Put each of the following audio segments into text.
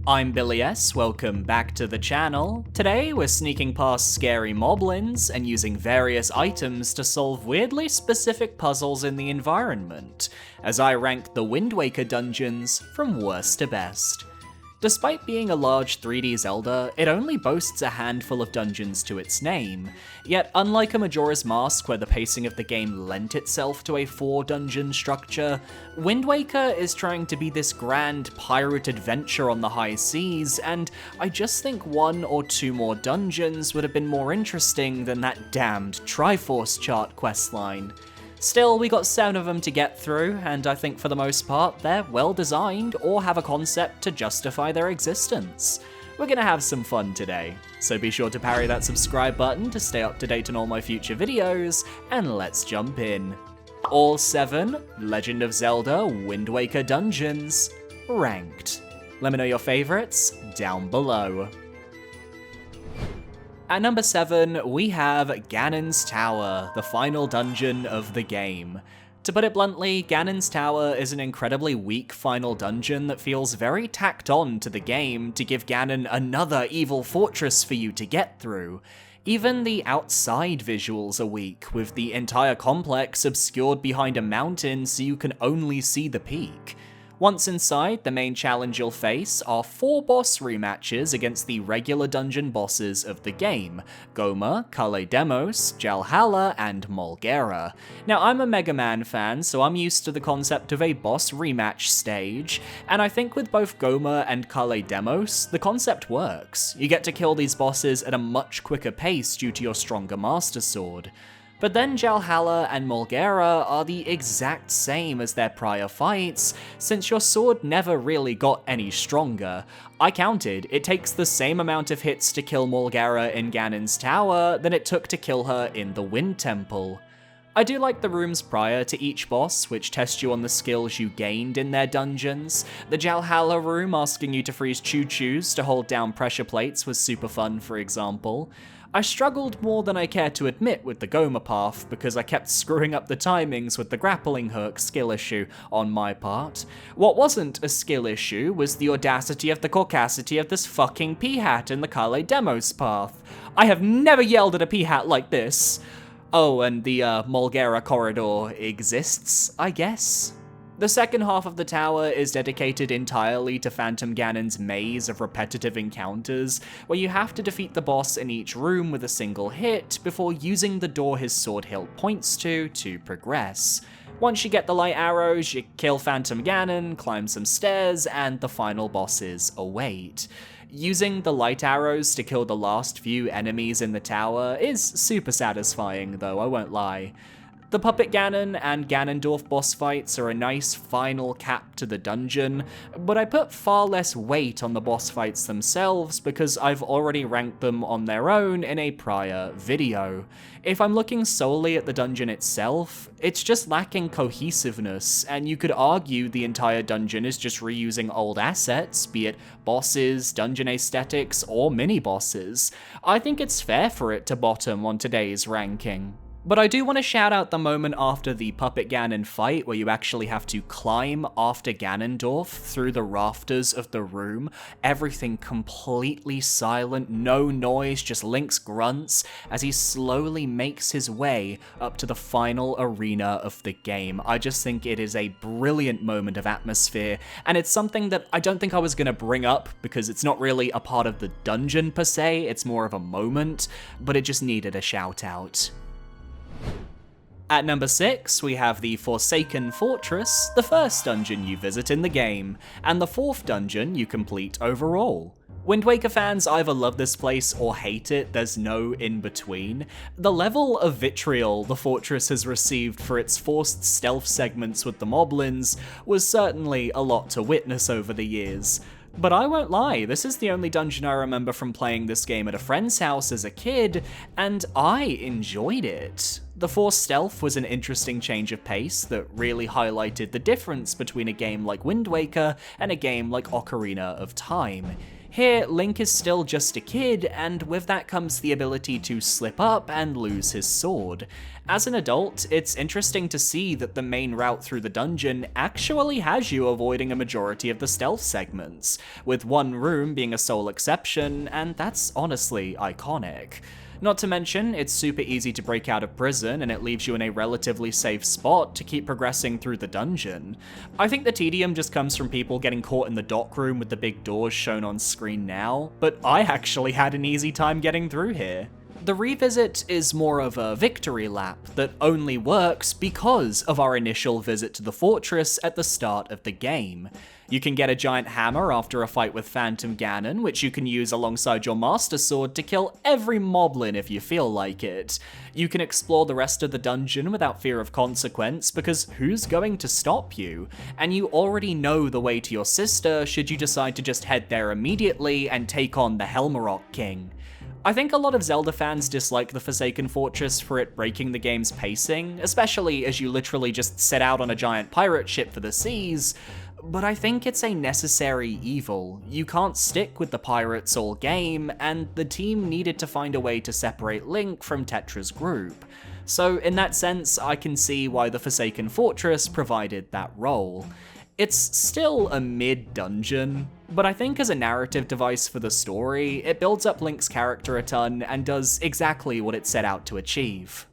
I'm Billy S, welcome back to the channel. Today we're sneaking past scary moblins and using various items to solve weirdly specific puzzles in the environment, as I rank the Wind Waker dungeons from worst to best. Despite being a large 3D Zelda, it only boasts a handful of dungeons to its name, yet unlike a Majora's Mask where the pacing of the game lent itself to a 4-dungeon structure, Wind Waker is trying to be this grand pirate adventure on the high seas, and I just think 1 or 2 more dungeons would have been more interesting than that damned Triforce chart questline. Still, we got 7 of them to get through, and I think for the most part, they're well designed or have a concept to justify their existence. We're gonna have some fun today, so be sure to parry that subscribe button to stay up to date on all my future videos, and let's jump in. All 7 Legend of Zelda Wind Waker dungeons, ranked. Let me know your favorites down below. At number 7, we have Ganon's Tower, the final dungeon of the game. To put it bluntly, Ganon's Tower is an incredibly weak final dungeon that feels very tacked on to the game to give Ganon another evil fortress for you to get through. Even the outside visuals are weak, with the entire complex obscured behind a mountain so you can only see the peak. Once inside, the main challenge you'll face are 4 boss rematches against the regular dungeon bosses of the game: Gohma, Kale Demos, Jalhalla, and Molgera. Now, I'm a Mega Man fan, so I'm used to the concept of a boss rematch stage, and I think with both Gohma and Kale Demos, the concept works. You get to kill these bosses at a much quicker pace due to your stronger Master Sword. But then Jalhalla and Molgera are the exact same as their prior fights, since your sword never really got any stronger. I counted, it takes the same amount of hits to kill Molgera in Ganon's Tower than it took to kill her in the Wind Temple. I do like the rooms prior to each boss, which test you on the skills you gained in their dungeons. The Jalhalla room asking you to freeze choo-choos to hold down pressure plates was super fun, for example. I struggled more than I care to admit with the Gohma path because I kept screwing up the timings with the grappling hook skill issue on my part. What wasn't a skill issue was the audacity of the caucasity of this fucking P-hat in the Kale Demos path. I have never yelled at a P-hat like this. Oh, and the Molgera corridor exists, I guess? The second half of the tower is dedicated entirely to Phantom Ganon's maze of repetitive encounters, where you have to defeat the boss in each room with a single hit before using the door his sword hilt points to progress. Once you get the light arrows, you kill Phantom Ganon, climb some stairs, and the final bosses await. Using the light arrows to kill the last few enemies in the tower is super satisfying though, I won't lie. The Puppet Ganon and Ganondorf boss fights are a nice final cap to the dungeon, but I put far less weight on the boss fights themselves because I've already ranked them on their own in a prior video. If I'm looking solely at the dungeon itself, it's just lacking cohesiveness, and you could argue the entire dungeon is just reusing old assets, be it bosses, dungeon aesthetics, or mini-bosses. I think it's fair for it to bottom on today's ranking. But I do want to shout out the moment after the Puppet Ganon fight where you actually have to climb after Ganondorf through the rafters of the room. Everything completely silent, no noise, just Link's grunts as he slowly makes his way up to the final arena of the game. I just think it is a brilliant moment of atmosphere, and it's something that I don't think I was going to bring up because it's not really a part of the dungeon per se, it's more of a moment, but it just needed a shout out. At number 6, we have the Forsaken Fortress, the first dungeon you visit in the game, and the 4th dungeon you complete overall. Wind Waker fans either love this place or hate it, there's no in-between. The level of vitriol the fortress has received for its forced stealth segments with the moblins was certainly a lot to witness over the years. But I won't lie, this is the only dungeon I remember from playing this game at a friend's house as a kid, and I enjoyed it. The forced stealth was an interesting change of pace that really highlighted the difference between a game like Wind Waker and a game like Ocarina of Time. Here, Link is still just a kid, and with that comes the ability to slip up and lose his sword. As an adult, it's interesting to see that the main route through the dungeon actually has you avoiding a majority of the stealth segments, with one room being a sole exception, and that's honestly iconic. Not to mention, it's super easy to break out of prison and it leaves you in a relatively safe spot to keep progressing through the dungeon. I think the tedium just comes from people getting caught in the dock room with the big doors shown on screen now, but I actually had an easy time getting through here. The revisit is more of a victory lap that only works because of our initial visit to the fortress at the start of the game. You can get a giant hammer after a fight with Phantom Ganon, which you can use alongside your Master Sword to kill every moblin if you feel like it. You can explore the rest of the dungeon without fear of consequence, because who's going to stop you? And you already know the way to your sister should you decide to just head there immediately and take on the Helmarok King. I think a lot of Zelda fans dislike the Forsaken Fortress for it breaking the game's pacing, especially as you literally just set out on a giant pirate ship for the seas, but I think it's a necessary evil. You can't stick with the pirates all game, and the team needed to find a way to separate Link from Tetra's group. So in that sense, I can see why the Forsaken Fortress provided that role. It's still a mid-dungeon, but I think as a narrative device for the story, it builds up Link's character a ton and does exactly what it set out to achieve.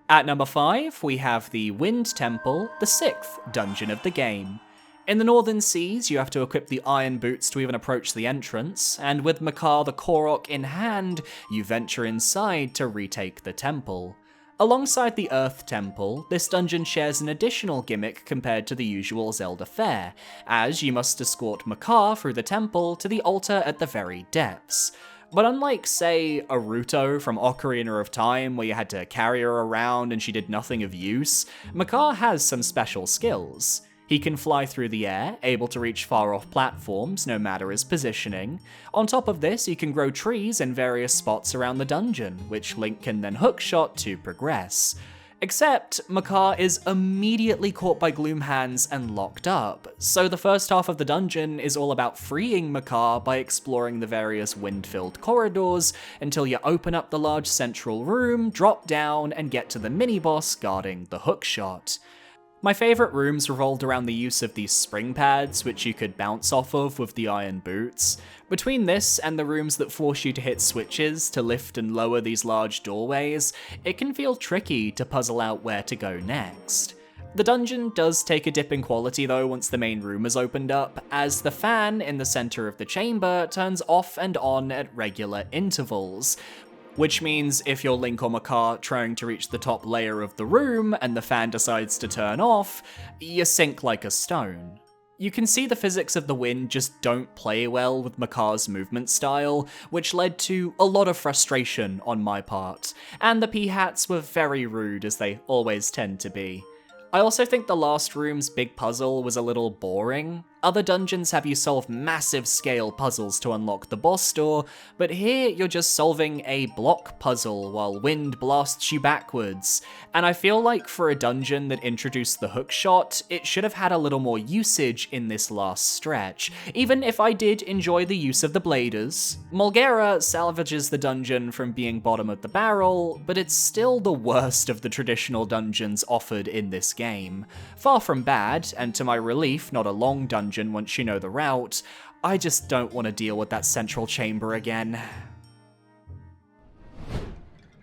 At number 5, we have the Wind Temple, the 6th dungeon of the game. In the Northern Seas, you have to equip the iron boots to even approach the entrance, and with Makar the Korok in hand, you venture inside to retake the temple. Alongside the Earth Temple, this dungeon shares an additional gimmick compared to the usual Zelda fare, as you must escort Makar through the temple to the altar at the very depths. But unlike, say, Aruto from Ocarina of Time, where you had to carry her around and she did nothing of use, Makar has some special skills. He can fly through the air, able to reach far-off platforms no matter his positioning. On top of this, he can grow trees in various spots around the dungeon, which Link can then hookshot to progress. Except, Makar is immediately caught by Gloom Hands and locked up, so the first half of the dungeon is all about freeing Makar by exploring the various wind-filled corridors until you open up the large central room, drop down, and get to the mini-boss guarding the hookshot. My favourite rooms revolved around the use of these spring pads, which you could bounce off of with the iron boots. Between this and the rooms that force you to hit switches to lift and lower these large doorways, it can feel tricky to puzzle out where to go next. The dungeon does take a dip in quality though once the main room is opened up, as the fan in the centre of the chamber turns off and on at regular intervals, which means if you're Link or Makar trying to reach the top layer of the room and the fan decides to turn off, you sink like a stone. You can see the physics of the wind just don't play well with Makar's movement style, which led to a lot of frustration on my part, and the P-hats were very rude as they always tend to be. I also think the last room's big puzzle was a little boring. Other dungeons have you solve massive scale puzzles to unlock the boss door, but here you're just solving a block puzzle while wind blasts you backwards. And I feel like for a dungeon that introduced the hookshot, it should have had a little more usage in this last stretch, even if I did enjoy the use of the bladers. Mulgera salvages the dungeon from being bottom of the barrel, but it's still the worst of the traditional dungeons offered in this game. Far from bad, and to my relief, not a long dungeon once you know the route. I just don't want to deal with that central chamber again.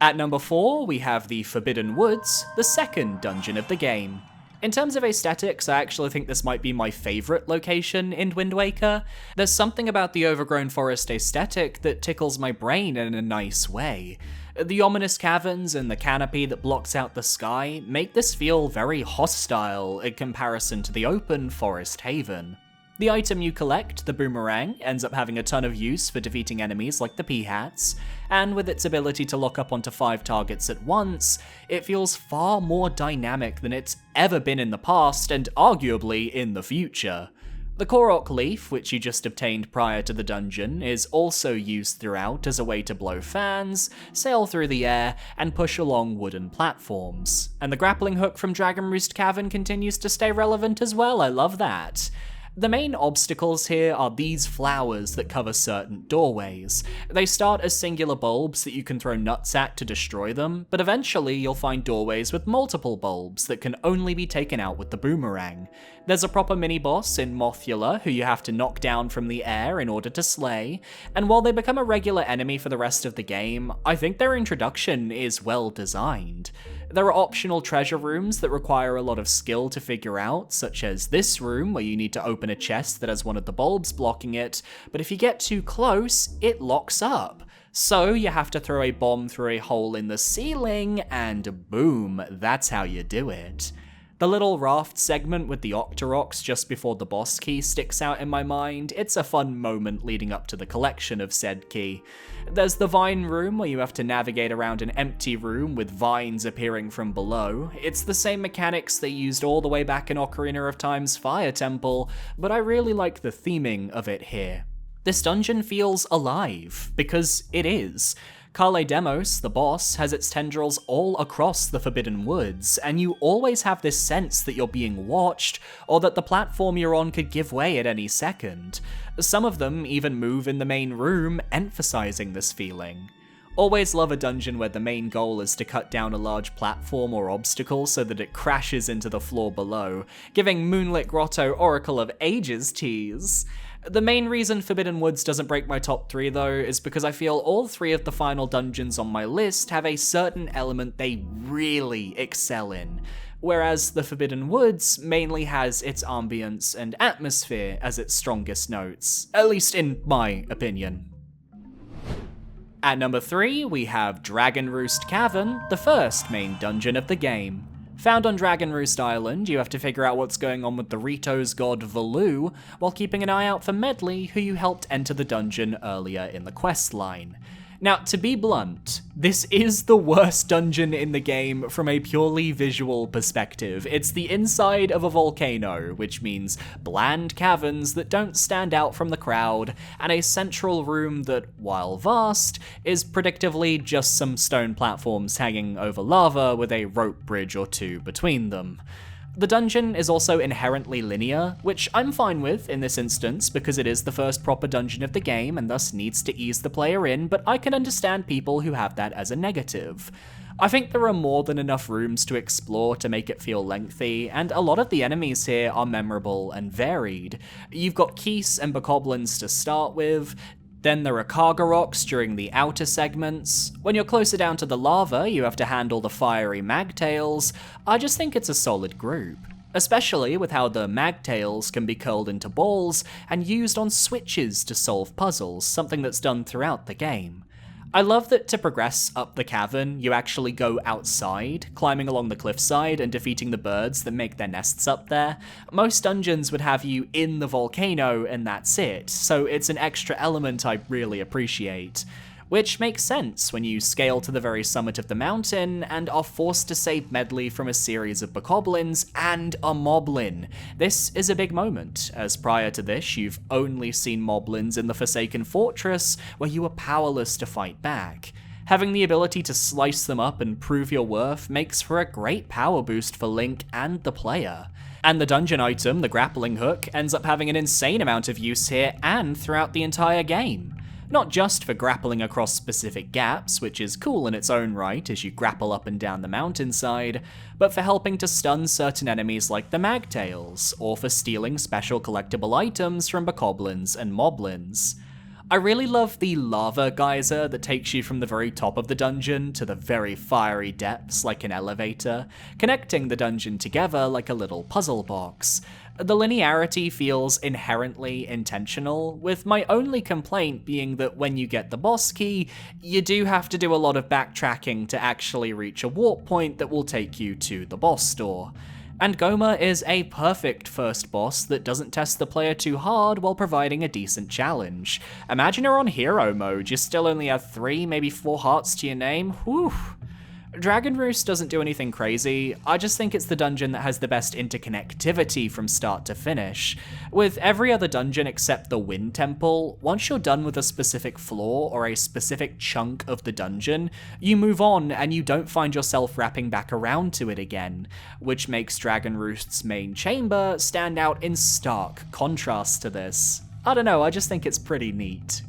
At number 4, we have the Forbidden Woods, the 2nd dungeon of the game. In terms of aesthetics, I actually think this might be my favourite location in Wind Waker. There's something about the overgrown forest aesthetic that tickles my brain in a nice way. The ominous caverns and the canopy that blocks out the sky make this feel very hostile in comparison to the open forest haven. The item you collect, the boomerang, ends up having a ton of use for defeating enemies like the P-hats, and with its ability to lock up onto 5 targets at once, it feels far more dynamic than it's ever been in the past and arguably in the future. The Korok leaf, which you just obtained prior to the dungeon, is also used throughout as a way to blow fans, sail through the air, and push along wooden platforms. And the grappling hook from Dragon Roost Cavern continues to stay relevant as well, I love that. The main obstacles here are these flowers that cover certain doorways. They start as singular bulbs that you can throw nuts at to destroy them, but eventually you'll find doorways with multiple bulbs that can only be taken out with the boomerang. There's a proper mini-boss in Mothula who you have to knock down from the air in order to slay, and while they become a regular enemy for the rest of the game, I think their introduction is well designed. There are optional treasure rooms that require a lot of skill to figure out, such as this room where you need to open a chest that has one of the bulbs blocking it, but if you get too close, it locks up. So you have to throw a bomb through a hole in the ceiling, and boom, that's how you do it. The little raft segment with the Octoroks just before the boss key sticks out in my mind. It's a fun moment leading up to the collection of said key. There's the vine room where you have to navigate around an empty room with vines appearing from below. It's the same mechanics they used all the way back in Ocarina of Time's Fire Temple, but I really like the theming of it here. This dungeon feels alive, because it is. Kale Demos, the boss, has its tendrils all across the Forbidden Woods, and you always have this sense that you're being watched, or that the platform you're on could give way at any second. Some of them even move in the main room, emphasizing this feeling. Always love a dungeon where the main goal is to cut down a large platform or obstacle so that it crashes into the floor below, giving Moonlit Grotto Oracle of Ages tease. The main reason Forbidden Woods doesn't break my top 3 though is because I feel all 3 of the final dungeons on my list have a certain element they really excel in, whereas the Forbidden Woods mainly has its ambience and atmosphere as its strongest notes, at least in my opinion. At number 3, we have Dragon Roost Cavern, the first main dungeon of the game. Found on Dragon Roost Island, you have to figure out what's going on with the Rito's god Valoo, while keeping an eye out for Medley, who you helped enter the dungeon earlier in the quest line. Now, to be blunt, this is the worst dungeon in the game from a purely visual perspective. It's the inside of a volcano, which means bland caverns that don't stand out from the crowd, and a central room that, while vast, is predictably just some stone platforms hanging over lava with a rope bridge or two between them. The dungeon is also inherently linear, which I'm fine with in this instance because it is the first proper dungeon of the game and thus needs to ease the player in, but I can understand people who have that as a negative. I think there are more than enough rooms to explore to make it feel lengthy, and a lot of the enemies here are memorable and varied. You've got Keese and Bokoblins to start with. Then there are Kargaroks during the outer segments. When you're closer down to the lava, you have to handle the fiery Magtails. I just think it's a solid group, especially with how the Magtails can be curled into balls and used on switches to solve puzzles, something that's done throughout the game. I love that to progress up the cavern, you actually go outside, climbing along the cliffside and defeating the birds that make their nests up there. Most dungeons would have you in the volcano and that's it, so it's an extra element I really appreciate. Which makes sense when you scale to the very summit of the mountain and are forced to save Medley from a series of Bokoblins and a Moblin. This is a big moment, as prior to this you've only seen Moblins in the Forsaken Fortress, where you were powerless to fight back. Having the ability to slice them up and prove your worth makes for a great power boost for Link and the player. And the dungeon item, the grappling hook, ends up having an insane amount of use here and throughout the entire game. Not just for grappling across specific gaps, which is cool in its own right as you grapple up and down the mountainside, but for helping to stun certain enemies like the Magtails, or for stealing special collectible items from Bokoblins and Moblins. I really love the lava geyser that takes you from the very top of the dungeon to the very fiery depths like an elevator, connecting the dungeon together like a little puzzle box. The linearity feels inherently intentional, with my only complaint being that when you get the boss key, you do have to do a lot of backtracking to actually reach a warp point that will take you to the boss door. And Goma is a perfect first boss that doesn't test the player too hard while providing a decent challenge. Imagine you're on hero mode, you still only have 3, maybe 4 hearts to your name, whew. Dragon Roost doesn't do anything crazy, I just think it's the dungeon that has the best interconnectivity from start to finish. With every other dungeon except the Wind Temple, once you're done with a specific floor or a specific chunk of the dungeon, you move on and you don't find yourself wrapping back around to it again, which makes Dragon Roost's main chamber stand out in stark contrast to this. I don't know, I just think it's pretty neat.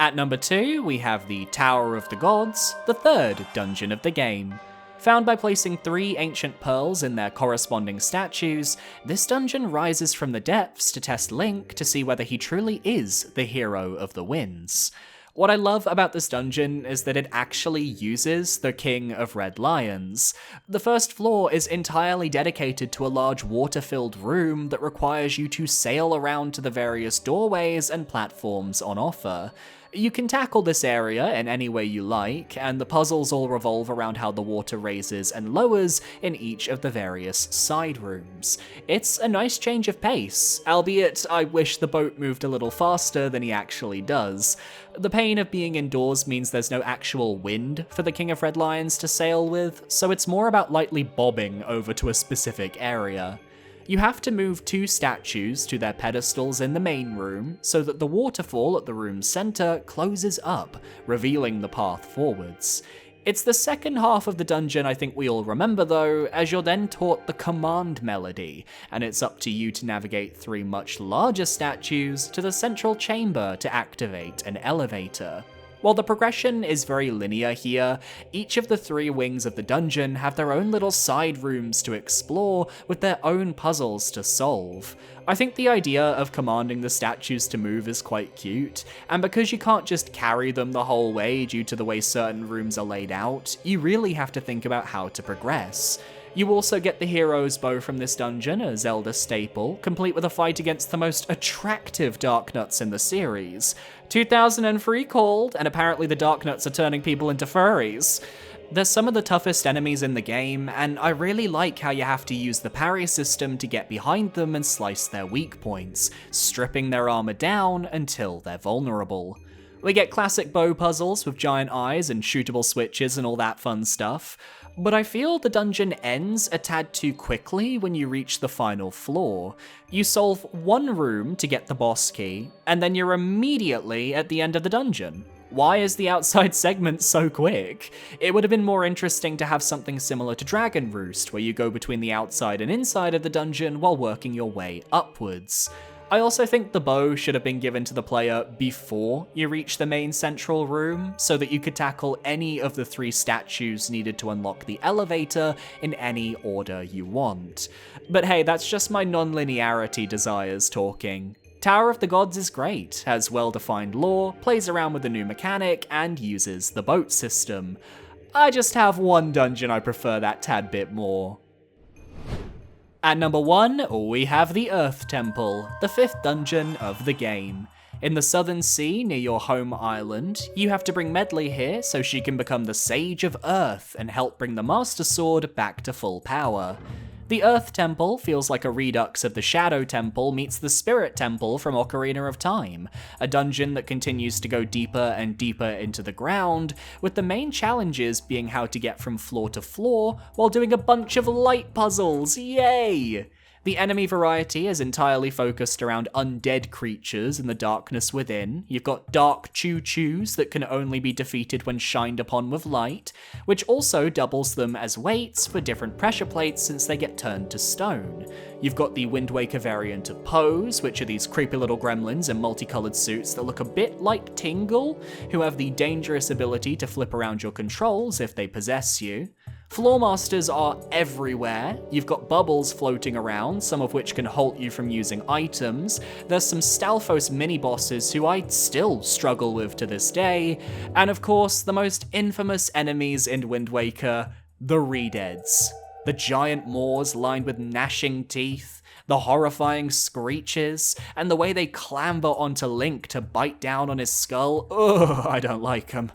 At number 2, we have the Tower of the Gods, the third dungeon of the game. Found by placing 3 ancient pearls in their corresponding statues, this dungeon rises from the depths to test Link to see whether he truly is the hero of the winds. What I love about this dungeon is that it actually uses the King of Red Lions. The first floor is entirely dedicated to a large water-filled room that requires you to sail around to the various doorways and platforms on offer. You can tackle this area in any way you like, and the puzzles all revolve around how the water raises and lowers in each of the various side rooms. It's a nice change of pace, albeit I wish the boat moved a little faster than he actually does. The pain of being indoors means there's no actual wind for the King of Red Lions to sail with, so it's more about lightly bobbing over to a specific area. You have to move 2 statues to their pedestals in the main room so that the waterfall at the room's center closes up, revealing the path forwards. It's the second half of the dungeon I think we all remember though, as you're then taught the command melody, and it's up to you to navigate 3 much larger statues to the central chamber to activate an elevator. While the progression is very linear here, each of the 3 wings of the dungeon have their own little side rooms to explore with their own puzzles to solve. I think the idea of commanding the statues to move is quite cute, and because you can't just carry them the whole way due to the way certain rooms are laid out, you really have to think about how to progress. You also get the hero's bow from this dungeon, a Zelda staple, complete with a fight against the most attractive Darknuts in the series. 2003 called, and apparently the Darknuts are turning people into furries. They're some of the toughest enemies in the game, and I really like how you have to use the parry system to get behind them and slice their weak points, stripping their armor down until they're vulnerable. We get classic bow puzzles with giant eyes and shootable switches and all that fun stuff, but I feel the dungeon ends a tad too quickly when you reach the final floor. You solve 1 room to get the boss key, and then you're immediately at the end of the dungeon. Why is the outside segment so quick? It would have been more interesting to have something similar to Dragon Roost, where you go between the outside and inside of the dungeon while working your way upwards. I also think the bow should have been given to the player before you reach the main central room, so that you could tackle any of the 3 statues needed to unlock the elevator in any order you want. But hey, that's just my non-linearity desires talking. Tower of the Gods is great, has well-defined lore, plays around with a new mechanic, and uses the boat system. I just have one dungeon I prefer that tad bit more. At number 1, we have the Earth Temple, the 5th dungeon of the game. In the Southern Sea near your home island, you have to bring Medley here so she can become the Sage of Earth and help bring the Master Sword back to full power. The Earth Temple feels like a redux of the Shadow Temple meets the Spirit Temple from Ocarina of Time, a dungeon that continues to go deeper and deeper into the ground, with the main challenges being how to get from floor to floor while doing a bunch of light puzzles, yay! The enemy variety is entirely focused around undead creatures and the darkness within. You've got dark choo-choos that can only be defeated when shined upon with light, which also doubles them as weights for different pressure plates since they get turned to stone. You've got the Wind Waker variant of Pose, which are these creepy little gremlins in multicolored suits that look a bit like Tingle, who have the dangerous ability to flip around your controls if they possess you. Floor Masters are everywhere. You've got bubbles floating around, some of which can halt you from using items. There's some Stalfos mini-bosses who I still struggle with to this day. And of course, the most infamous enemies in Wind Waker, the Redeads. The giant maws lined with gnashing teeth, the horrifying screeches, and the way they clamber onto Link to bite down on his skull. Ugh, I don't like them.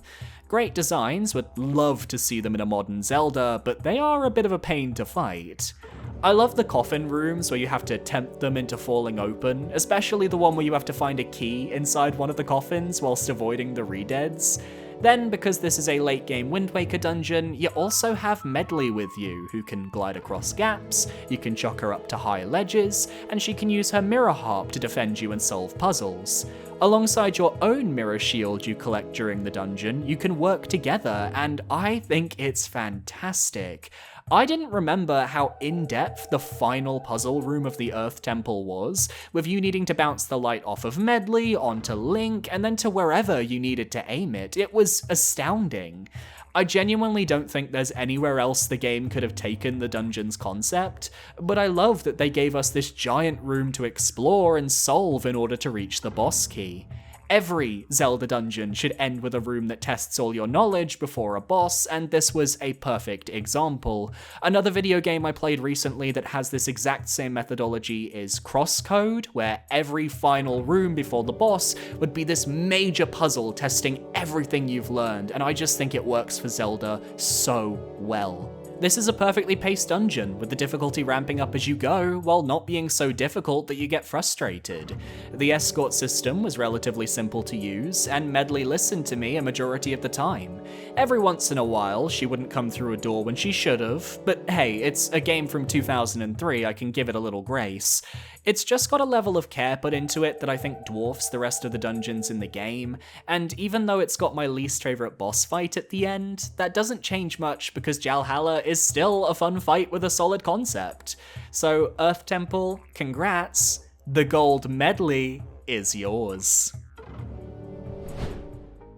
Great designs, would love to see them in a modern Zelda, but they are a bit of a pain to fight. I love the coffin rooms where you have to tempt them into falling open, especially the one where you have to find a key inside one of the coffins whilst avoiding the Redeads. Then, because this is a late game Wind Waker dungeon, you also have Meevee with you, who can glide across gaps, you can chuck her up to high ledges, and she can use her mirror harp to defend you and solve puzzles. Alongside your own mirror shield you collect during the dungeon, you can work together, and I think it's fantastic. I didn't remember how in-depth the final puzzle room of the Earth Temple was, with you needing to bounce the light off of Meevee onto Link, and then to wherever you needed to aim it. It was astounding. I genuinely don't think there's anywhere else the game could have taken the dungeon's concept, but I love that they gave us this giant room to explore and solve in order to reach the boss key. Every Zelda dungeon should end with a room that tests all your knowledge before a boss, and this was a perfect example. Another video game I played recently that has this exact same methodology is Crosscode, where every final room before the boss would be this major puzzle testing everything you've learned, and I just think it works for Zelda so well. This is a perfectly paced dungeon, with the difficulty ramping up as you go, while not being so difficult that you get frustrated. The escort system was relatively simple to use, and Meevee listened to me a majority of the time. Every once in a while, she wouldn't come through a door when she should've, but hey, it's a game from 2003, I can give it a little grace. It's just got a level of care put into it that I think dwarfs the rest of the dungeons in the game, and even though it's got my least favourite boss fight at the end, that doesn't change much because Jalhalla is still a fun fight with a solid concept. So Earth Temple, congrats, the gold Meevee is yours.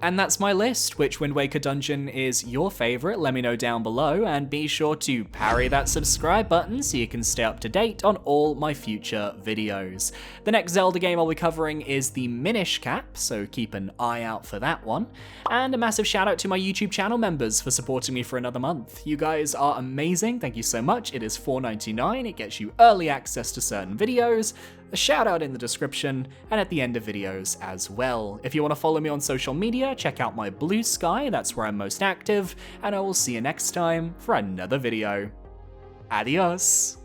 And that's my list. Which Wind Waker dungeon is your favourite? Let me know down below, and be sure to parry that subscribe button so you can stay up to date on all my future videos. The next Zelda game I'll be covering is the Minish Cap, so keep an eye out for that one. And a massive shout out to my YouTube channel members for supporting me for another month. You guys are amazing, thank you so much. It is $4.99, it gets you early access to certain videos, a shout out in the description, and at the end of videos as well. If you want to follow me on social media, check out my Blue Sky, that's where I'm most active, and I will see you next time for another video. Adios!